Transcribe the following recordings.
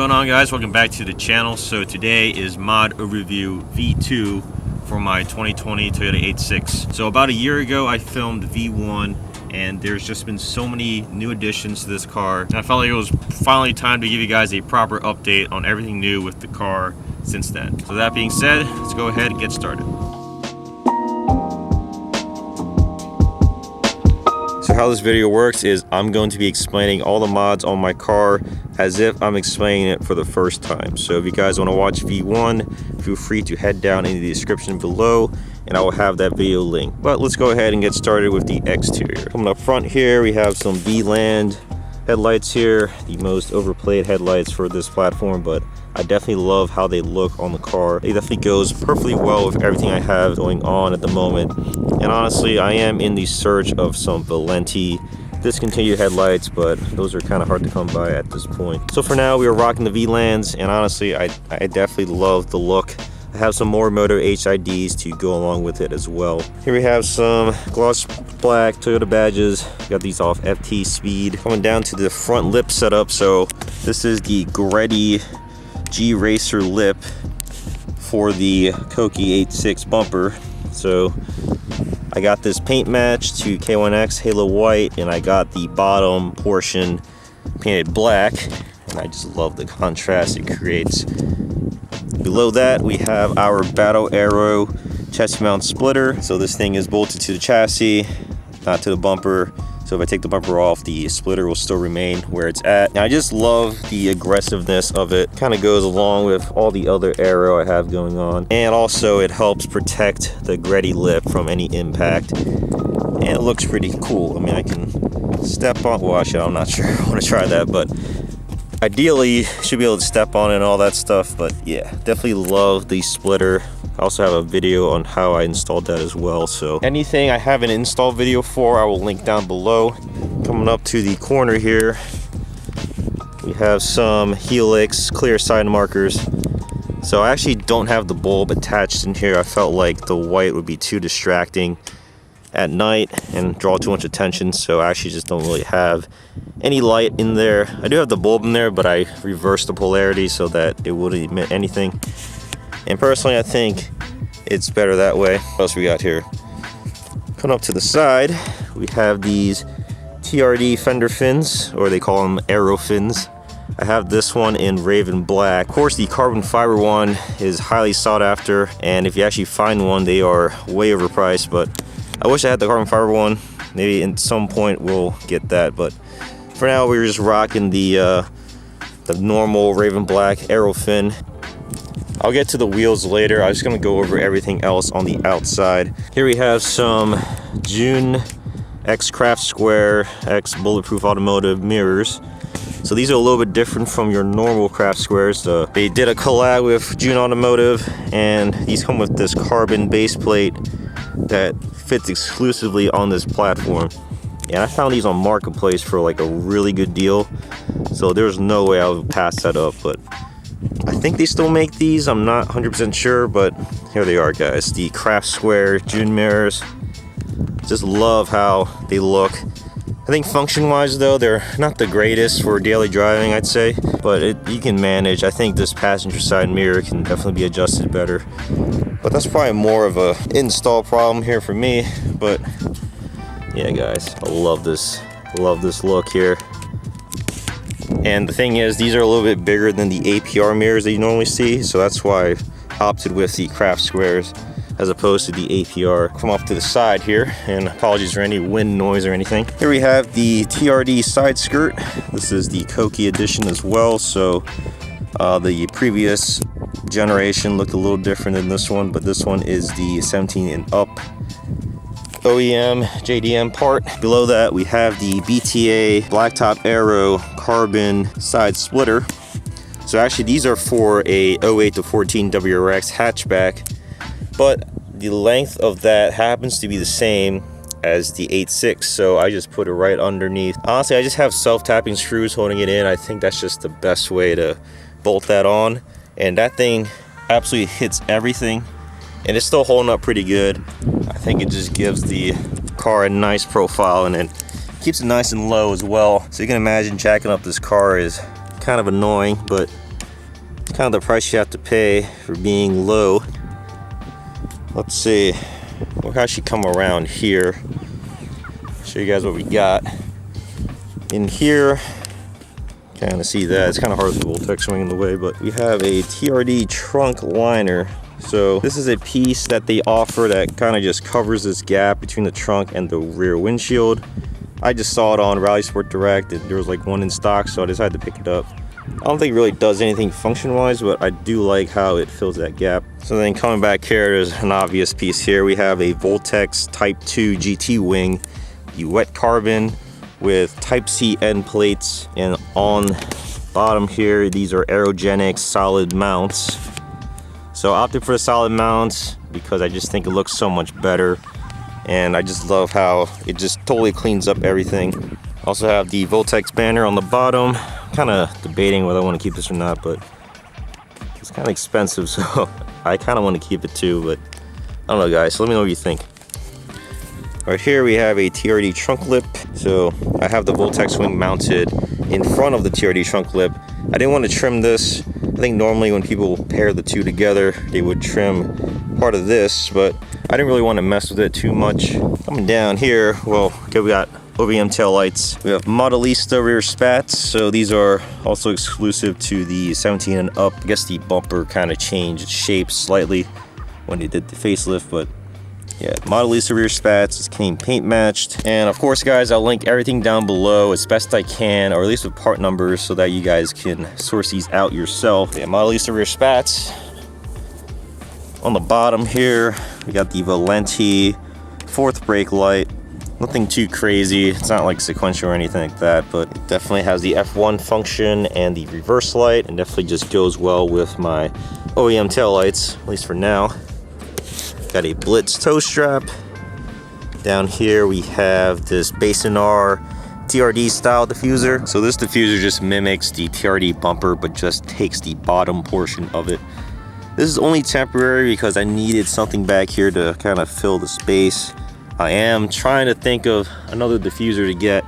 going on, guys? Welcome back to the channel. So today is mod overview V2 for my 2020 Toyota 86. So about a year ago I filmed V1 and there's just been so many new additions to this car, and I felt like it was finally time to give you guys a proper update on everything new with the car since then. So that being said, let's go ahead and get started. So how this video works is I'm going to be explaining all the mods on my car as if I'm explaining it for the first time. So if you guys want to watch V1, feel free to head down in the description below and I will have that video link. But let's go ahead and get started with the exterior. Coming up front here, we have some V-Land headlights here, the most overplayed headlights for this platform, but I definitely love how they look on the car. It definitely goes perfectly well with everything I have going on at the moment. And honestly, I am in the search of some Valenti discontinued headlights, but those are kind of hard to come by at this point. So for now, we are rocking the V-Lands, and honestly, I definitely love the look. I have some more Moto HIDs to go along with it as well. Here we have some gloss black Toyota badges. Got these off FT Speed. Coming down to the front lip setup. So this is the Greddy G Racer lip for the Koki 86 bumper. So I got this paint match to K1X Halo White, and I got the bottom portion painted black, and I just love the contrast it creates. Below that, we have our Battle Aero chassis mount splitter. So this thing is bolted to the chassis, not to the bumper. So if I take the bumper off, the splitter will still remain where it's at. And I just love the aggressiveness of it. Kind of goes along with all the other Aero I have going on. And also it helps protect the Greddy lip from any impact. And it looks pretty cool. I mean, I can step on, well, actually, I'm not sure I want to try that, but ideally should be able to step on it and all that stuff. But yeah, definitely love the splitter. I also have a video on how I installed that as well, so anything I have an install video for I will link down below. Coming up to the corner here, we have some Helix clear side markers. So I actually don't have the bulb attached in here. I felt like the white would be too distracting at night and draw too much attention, so I actually just don't really have any light in there. I do have the bulb in there, but I reversed the polarity so that it wouldn't emit anything. And personally, I think it's better that way. What else we got here? Coming up to the side, we have these TRD fender fins, or they call them Aero fins. I have this one in Raven Black. Of course, the carbon fiber one is highly sought after, and if you actually find one, they are way overpriced, but I wish I had the carbon fiber one. Maybe at some point we'll get that, but for now, we're just rocking the normal Raven Black Aero fin. I'll get to the wheels later. I'm just gonna go over everything else on the outside. Here we have some June X Craft Square X Bulletproof Automotive mirrors. So these are a little bit different from your normal Craft Squares. They did a collab with June Automotive, and these come with this carbon base plate that fits exclusively on this platform. And I found these on Marketplace for like a really good deal. So there's no way I would pass that up, but I think they still make these. I'm not 100% sure, but here they are, guys. The Craft Square June mirrors. Just love how they look. I think function-wise, though, they're not the greatest for daily driving, I'd say, but you can manage. I think this passenger side mirror can definitely be adjusted better, but that's probably more of a install problem here for me. But yeah, guys, I love this look here. And the thing is, these are a little bit bigger than the APR mirrors that you normally see, so that's why I opted with the Craft Squares as opposed to the APR. Come off to the side here, and apologies for any wind noise or anything. Here we have the TRD side skirt. This is the Koki edition as well, so the previous generation looked a little different than this one, but this one is the 17 and up OEM JDM part. Below that, we have the BTA Blacktop Aero carbon side splitter. So actually, these are for a 08 to 14 WRX hatchback, but the length of that happens to be the same as the 86, so I just put it right underneath. Honestly, I just have self-tapping screws holding it in. I think that's just the best way to bolt that on, and that thing absolutely hits everything, and it's still holding up pretty good. I think it just gives the car a nice profile, and then keeps it nice and low as well. So you can imagine jacking up this car is kind of annoying, but kind of the price you have to pay for being low. Let's see, we'll actually come around here, show you guys what we got in here. Kind of see that it's kind of hard with the Voltex swing in the way, but we have a TRD trunk liner. So this is a piece that they offer that kind of just covers this gap between the trunk and the rear windshield. I just saw it on Rally Sport Direct, and there was like one in stock, so I decided to pick it up. I don't think it really does anything function-wise, but I do like how it fills that gap. So then coming back here, there's an obvious piece here. We have a Voltex Type 2 GT wing, the wet carbon with Type-C end plates, and on bottom here, these are Aerogenics solid mounts. So I opted for the solid mounts because I just think it looks so much better, and I just love how it just totally cleans up everything. Also have the Voltex banner on the bottom. Kind of debating whether I want to keep this or not, but it's kind of expensive, so I kind of want to keep it too, but I don't know, guys, so let me know what you think. Right here we have a TRD trunk lip. So I have the Voltex wing mounted in front of the TRD trunk lip. I didn't want to trim this. I think normally when people pair the two together, they would trim part of this, but I didn't really want to mess with it too much. Coming down here, well, okay, we got OEM tail lights. We have Modellisa rear spats. So these are also exclusive to the 17 and up. I guess the bumper kind of changed shape slightly when they did the facelift, but yeah, Modellisa rear spats. It's came paint matched. And of course, guys, I'll link everything down below as best I can, or at least with part numbers, so that you guys can source these out yourself. Yeah, Modellisa rear spats. On the bottom here, we got the Valenti fourth brake light. Nothing too crazy. It's not like sequential or anything like that, but it definitely has the F1 function and the reverse light, and definitely just goes well with my OEM tail lights, at least for now. Got a BLITZ Tow Strap. Down here we have this Bayson TRD style diffuser. So this diffuser just mimics the TRD bumper, but just takes the bottom portion of it. This is only temporary because I needed something back here to kind of fill the space. I am trying to think of another diffuser to get,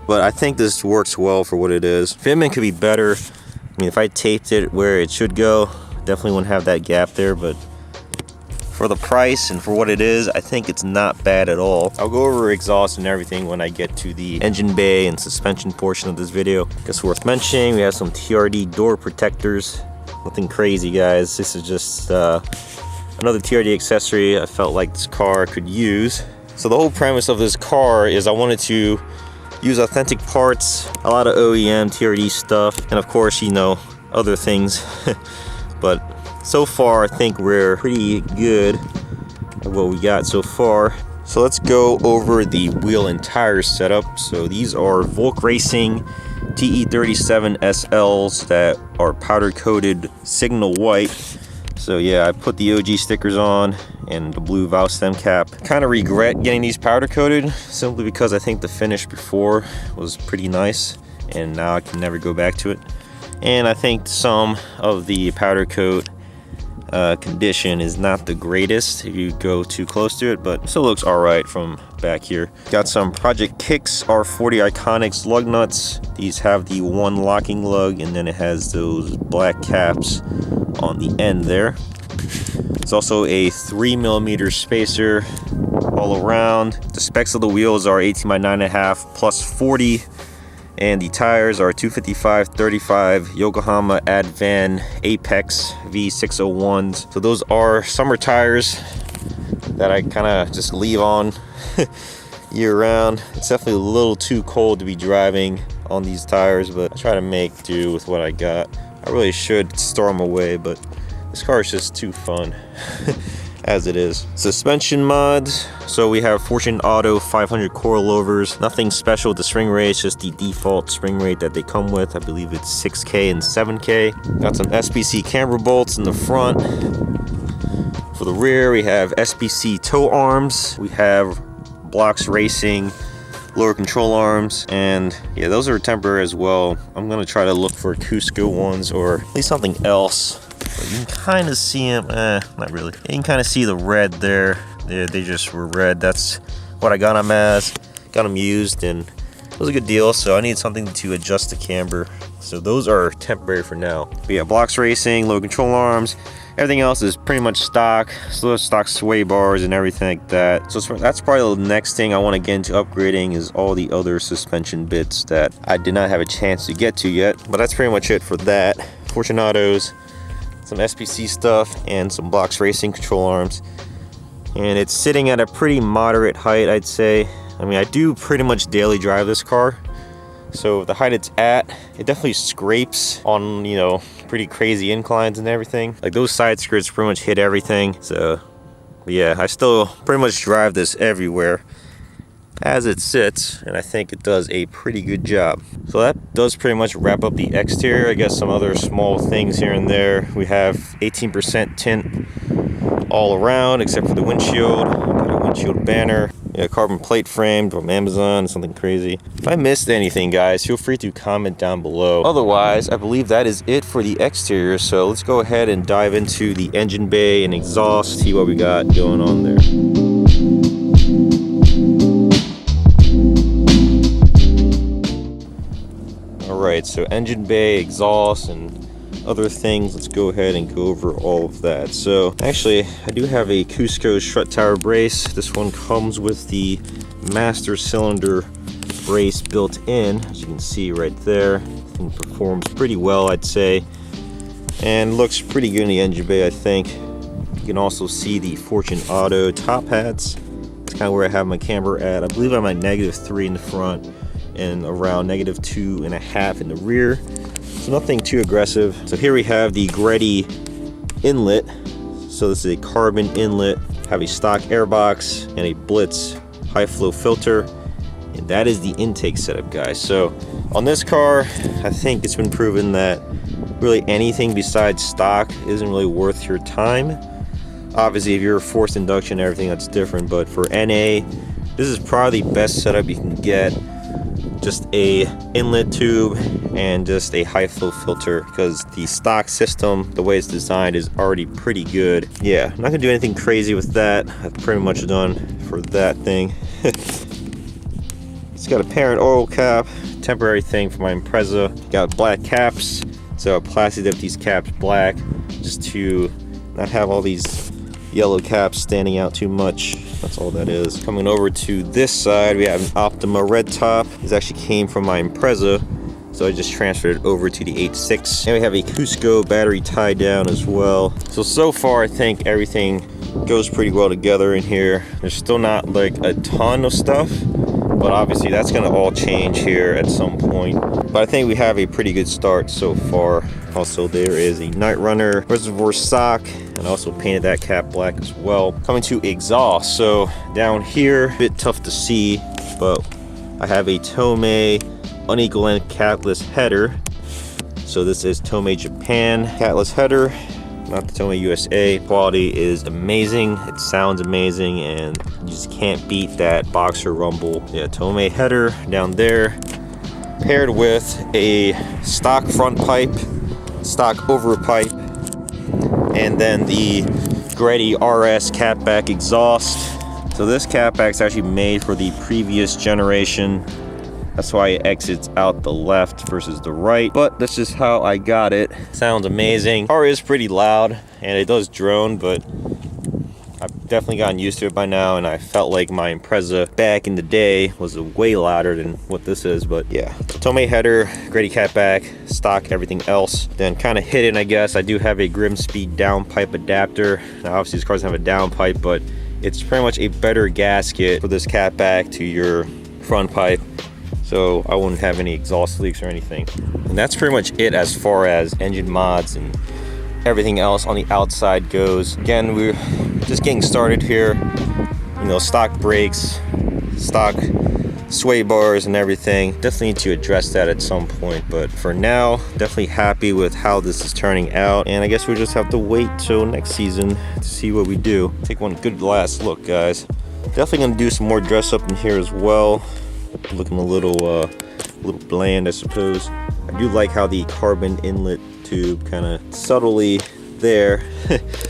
but I think this works well for what it is. Fitment could be better. I mean, if I taped it where it should go, definitely wouldn't have that gap there, but for the price and for what it is, I think it's not bad at all. I'll go over exhaust and everything when I get to the engine bay and suspension portion of this video. It's worth mentioning, we have some TRD door protectors. Nothing crazy, guys. This is just another TRD accessory I felt like this car could use. So the whole premise of this car is I wanted to use authentic parts, a lot of OEM TRD stuff, and of course, you know, other things. But so far, I think we're pretty good at what we got so far. So let's go over the wheel and tire setup. So these are Volk Racing TE37 SLs that are powder coated signal white. So yeah, I put the OG stickers on and the blue valve stem cap. Kind of regret getting these powder coated simply because I think the finish before was pretty nice and now I can never go back to it. And I think some of the powder coat condition is not the greatest if you go too close to it, but still looks all right from back here. Got some Project Kicks R40 Iconics lug nuts. These have the one locking lug, and then it has those black caps on the end there. It's also a 3mm spacer all around. The specs of the wheels are 18 by 9.5 plus 40. And the tires are 255/35 Yokohama Advan Apex V601s. So those are summer tires that I kind of just leave on year round. It's definitely a little too cold to be driving on these tires, but I try to make do with what I got. I really should store them away, but this car is just too fun as it is. Suspension mods. So we have Fortune Auto 500 coilovers. Nothing special with the spring rate, it's just the default spring rate that they come with. I believe it's 6K and 7K. Got some SPC camber bolts in the front. For the rear, we have SPC tow arms. We have Blocks Racing lower control arms, and yeah, those are temporary as well. I'm gonna try to look for Cusco ones or at least something else. But you can kind of see them, not really. You can kind of see the red there. They just were red. That's what I got them as. Got them used, and It was a good deal, so I need something to adjust the camber. So those are temporary for now. But yeah, blocks racing, low control arms. Everything else is pretty much stock. So stock sway bars and everything like that. So that's probably the next thing I want to get into upgrading is all the other suspension bits that I did not have a chance to get to yet. But that's pretty much it for that. Fortunatos, some SPC stuff, and some blocks racing control arms. And it's sitting at a pretty moderate height, I'd say. I mean, I do pretty much daily drive this car. So the height it's at, it definitely scrapes on, you know, pretty crazy inclines and everything. Like those side skirts pretty much hit everything. So yeah, I still pretty much drive this everywhere as it sits, and I think it does a pretty good job. So that does pretty much wrap up the exterior. I guess some other small things here and there. We have 18% tint all around except for the windshield. Got a windshield banner. Yeah, carbon plate frame from Amazon, something crazy. If I missed anything, guys, feel free to comment down below. Otherwise, I believe that is it for the exterior. So let's go ahead and dive into the engine bay and exhaust, see what we got going on there. All right, so engine bay, exhaust, and other things. Let's go ahead and go over all of that. So actually, I do have a Cusco strut tower brace. This one comes with the master cylinder brace built in, as you can see right there. It performs pretty well, I'd say, and looks pretty good in the engine bay, I think. You can also see the Fortune Auto top hats. It's kind of where I have my camber at. I believe I'm at -3 in the front and around -2.5 in the rear. So nothing too aggressive. So here we have the Greddy inlet. So this is a carbon inlet, have a stock air box and a BLITZ high flow filter. And that is the intake setup, guys. So on this car, I think it's been proven that really anything besides stock isn't really worth your time. Obviously, if you're forced induction and everything, that's different. But for NA, this is probably the best setup you can get. Just a inlet tube and just a high flow filter, because the stock system, the way it's designed, is already pretty good. Yeah, I'm not gonna do anything crazy with that. I've pretty much done for that thing. It's got a parent oil cap, temporary thing for my Impreza. Got black caps, so I plastic up these caps black just to not have all these yellow caps standing out too much. That's all that is. Coming over to this side, we have an Optima red top. This actually came from my Impreza, so I just transferred it over to the 8.6. And we have a Cusco battery tie down as well. So far I think everything goes pretty well together in here. There's still not like a ton of stuff, but obviously that's gonna all change here at some point. But I think we have a pretty good start so far. Also, there is a Night Runner reservoir sock, and I also painted that cap black as well. Coming to exhaust, so down here, a bit tough to see, but I have a Tomei unequal end catless header. So this is Tomei Japan catless header, not the Tomei USA. Quality is amazing, it sounds amazing, and you just can't beat that boxer rumble. Yeah, Tomei header down there, paired with a stock front pipe, stock over pipe, and then the Greddy RS catback exhaust. So this catback's actually made for the previous generation. That's why it exits out the left versus the right, but that's just how I got it. Sounds amazing. Car is pretty loud and it does drone, but I've definitely gotten used to it by now, and I felt like my Impreza back in the day was way louder than what this is. But yeah, Tomei header, Greddy catback, stock, everything else. Then kind of hidden, I guess, I do have a Grimspeed downpipe adapter. Now obviously this car doesn't have a downpipe, but it's pretty much a better gasket for this catback to your front pipe, so I wouldn't have any exhaust leaks or anything. And that's pretty much it as far as engine mods and everything else on the outside goes. Again, we're just getting started here. You know, stock brakes, stock sway bars and everything. Definitely need to address that at some point, but for now, definitely happy with how this is turning out. And I guess we just have to wait till next season to see what we do. Take one good last look, guys. Definitely gonna do some more dress up in here as well. Looking a little bland, I suppose. I do like how the carbon inlet tube kind of subtly there.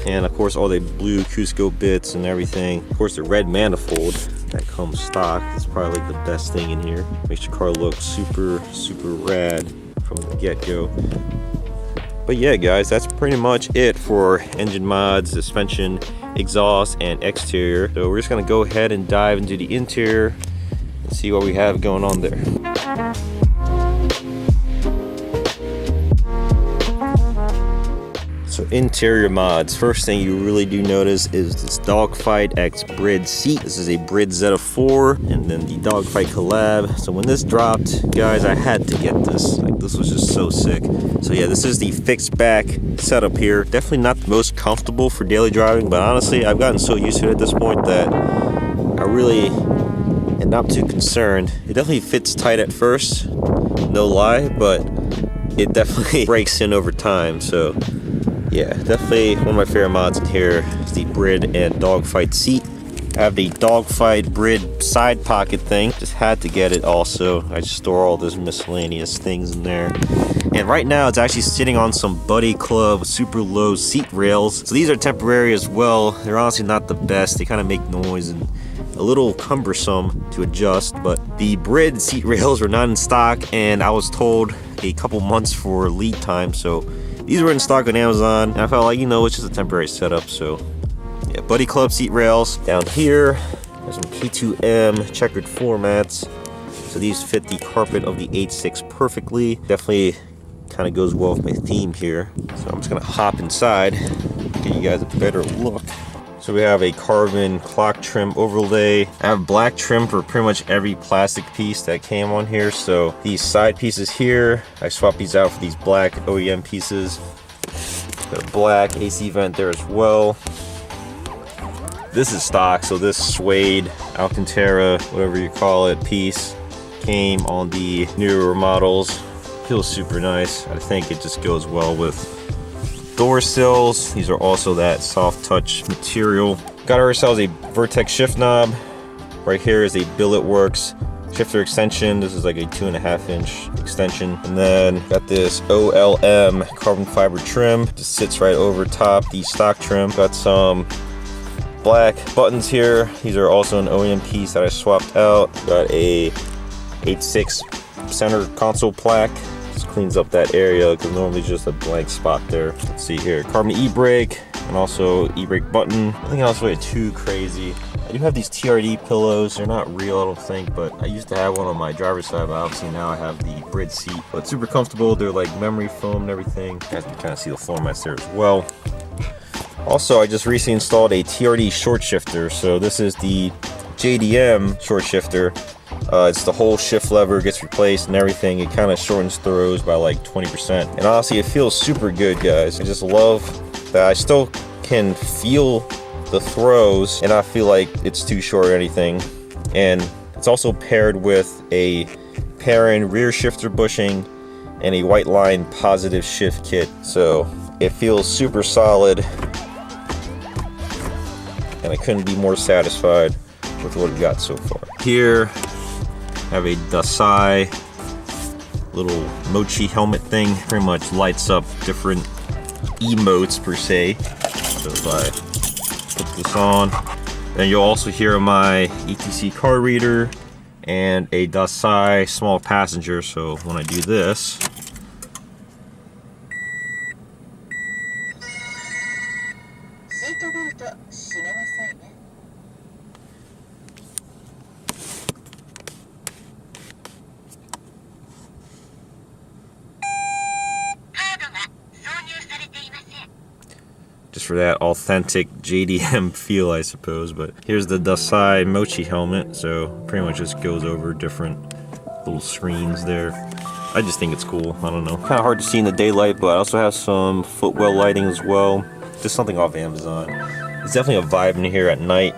And of course all the blue Cusco bits and everything. Of course the red manifold. that comes stock. It's probably like the best thing in here. Makes your car look super rad from the get-go. But yeah, guys, that's pretty much it for engine mods, suspension, exhaust, and exterior. So we're just gonna go ahead and dive into the interior and see what we have going on there. So interior mods, first thing you really do notice is this Dogfight X Brid seat. This is a Brid Zeta 4 and then the Dogfight collab. So when this dropped, guys, I had to get this. Like, this was just so sick. So yeah, this is the fixed back setup here. Definitely not the most comfortable for daily driving, but honestly, I've gotten so used to it at this point that I really am not too concerned. It definitely fits tight at first, no lie, but it definitely breaks in over time. So yeah, definitely one of my favorite mods in here is the Brid and Dogfight seat. I have the Dogfight Brid side pocket thing. Just had to get it also. I just store all those miscellaneous things in there. And right now it's actually sitting on some Buddy Club super low seat rails. So these are temporary as well. They're honestly not the best. They kind of make noise and a little cumbersome to adjust, but the Brid seat rails were not in stock and I was told a couple months for lead time. So these were in stock on Amazon, and I felt like, you know, it's just a temporary setup. So yeah, Buddy Club seat rails. Down here, there's some P2M checkered floor mats. So these fit the carpet of the 8.6 perfectly. Definitely kind of goes well with my theme here. So I'm just gonna hop inside, give you guys a better look. So we have a carbon clock trim overlay. I have black trim for pretty much every plastic piece that came on here. So these side pieces here, I swapped these out for these black OEM pieces. Got a black AC vent there as well. This is stock, so this suede Alcantara, whatever you call it, piece came on the newer models. Feels super nice. I think it just goes well with door sills. These are also that soft touch material. Got ourselves a Vertex shift knob. Right here is a Billet Works shifter extension. This is like a 2.5 inch extension. And then got this OLM carbon fiber trim. Just sits right over top the stock trim. Got some black buttons here. These are also an OEM piece that I swapped out. Got a 8.6 center console plaque. Cleans up that area because normally it's just a blank spot there. Let's see here, carbon e-brake and also e-brake button. Nothing else really too crazy. I do have these TRD pillows. They're not real, I don't think, but I used to have one on my driver's side, but obviously now I have the Brid seat. But super comfortable. They're like memory foam and everything. You guys can kind of see the floor mats there as well. Also, I just recently installed a TRD short shifter. So this is the JDM short shifter. It's the whole shift lever gets replaced and everything. It kind of shortens throws by like 20%. And honestly, it feels super good, guys. I just love that I still can feel the throws and not feel like it's too short or anything. And it's also paired with a pair-in rear shifter bushing and a white line positive shift kit. So it feels super solid. And I couldn't be more satisfied with what we got so far. Here, have a Dasai little mochi helmet thing. Pretty much lights up different emotes per se. So if I put this on, then you'll also hear my ETC card reader and a Dasai small passenger. So when I do this, just for that authentic JDM feel, I suppose. But here's the Dasai Mochi helmet, so pretty much just goes over different little screens there. I just think it's cool. I don't know. Kind of hard to see in the daylight, but I also have some footwell lighting as well. Just something off Amazon. It's definitely a vibe in here at night.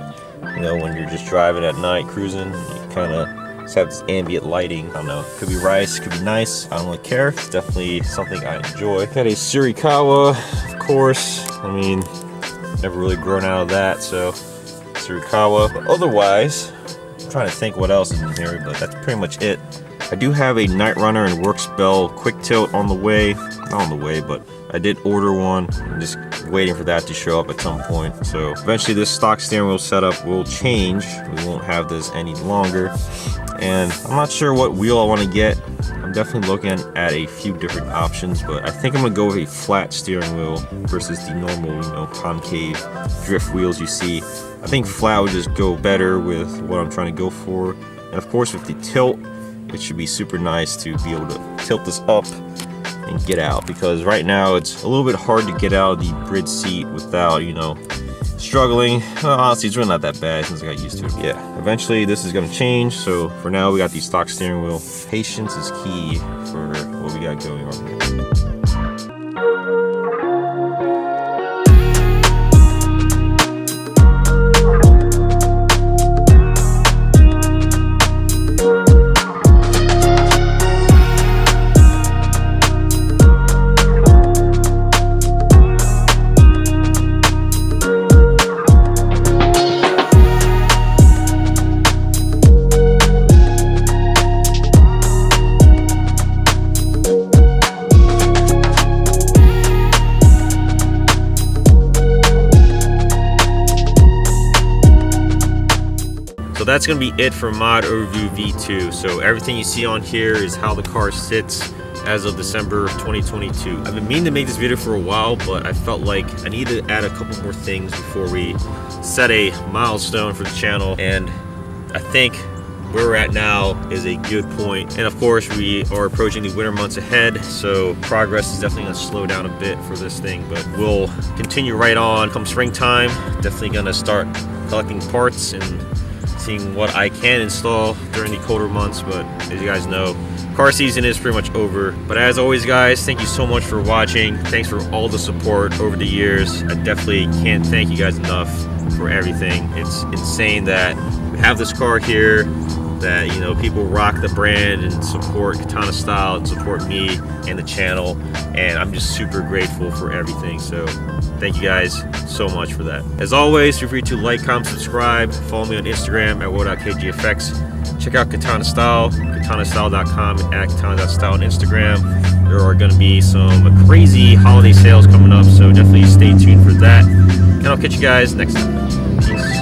You know, when you're just driving at night, cruising, you kind of just have this ambient lighting. I don't know. Could be rice, could be nice. I don't really care. It's definitely something I enjoy. Got a Surikawa, of course. I mean, never really grown out of that, so Surikawa. But otherwise, I'm trying to think what else is in here, but that's pretty much it. I do have a Night Runner and Works Bell quick tilt on the way. Not on the way, but I did order one. I'm just waiting for that to show up at some point. So eventually this stock steering wheel setup will change. We won't have this any longer. And I'm not sure what wheel I want to get. I'm definitely looking at a few different options, but I think I'm gonna go with a flat steering wheel versus the normal, you know, concave drift wheels you see. I think flat would just go better with what I'm trying to go for. And of course with the tilt, it should be super nice to be able to tilt this up and get out, because right now it's a little bit hard to get out of the bridge seat without, you know, struggling. Well, honestly, it's really not that bad since I got used to it. Yeah, eventually this is gonna change. So for now, we got the stock steering wheel. Patience is key for what we got going on here. So that's going to be it for Mod Overview V2. So everything you see on here is how the car sits as of December 2022. I've been meaning to make this video for a while, but I felt like I need to add a couple more things before we set a milestone for the channel. And I think where we're at now is a good point. And of course, we are approaching the winter months ahead, so progress is definitely going to slow down a bit for this thing, but we'll continue right on. Come springtime, definitely going to start collecting parts and seeing what I can install during the colder months. But as you guys know, car season is pretty much over. But as always, guys, thank you so much for watching. Thanks for all the support over the years. I definitely can't thank you guys enough for everything. It's insane that we have this car here, that, you know, people rock the brand and support Katana Style and support me and the channel, and I'm just super grateful for everything. So thank you guys so much for that. As always, feel free to like, comment, subscribe, follow me on Instagram at wo.kgfx. Check out Katana Style, katanastyle.com, and at katana.style on Instagram. There are going to be some crazy holiday sales coming up, so definitely stay tuned for that, and I'll catch you guys next time. Peace.